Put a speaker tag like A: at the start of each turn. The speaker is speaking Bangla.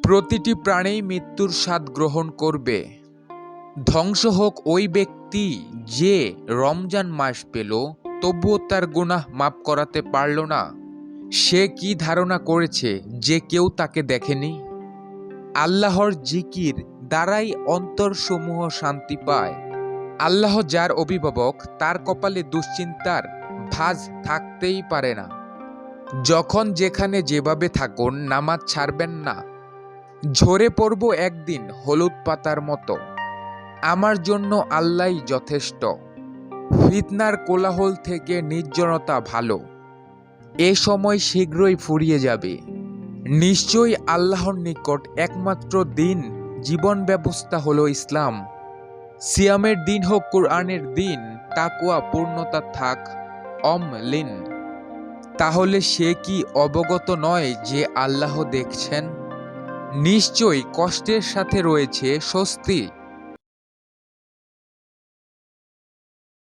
A: প্রতিটি প্রাণী মৃত্যুর স্বাদ গ্রহণ করবে। ধ্বংস হোক ওই ব্যক্তি যে রমজান মাস পেল তবুও তার গুনাহ মাফ করাতে পারল না। সে কি ধারণা করেছে যে কেউ তাকে দেখেনি? আল্লাহর জিকির দ্বারাই অন্তরসমূহ শান্তি পায়। আল্লাহ যার অভিভাবক তার কপালে দুশ্চিন্তার ভাঁজ থাকতেই পারে না। যখন যেখানে যেভাবে থাকুন, নামাজ ছাড়বেন না। ঝরে পড়ব একদিন হলুদ পাতার মতো। আমার জন্য আল্লাহই যথেষ্ট। ফিতনার কোলাহল থেকে নির্জনতা ভালো। এ সময় শীঘ্রই ফুরিয়ে যাবে। নিশ্চয়ই আল্লাহর নিকট একমাত্র দিন জীবন ব্যবস্থা হলো ইসলাম। সিয়ামের দিন হোক কুরআনের দিন, তাকওয়া পূর্ণতা থাক অমলিন। তাহলে সে কি অবগত নয় যে আল্লাহ দেখছেন? নিশ্চয়ই কষ্টের সাথে রয়েছে স্বস্তি।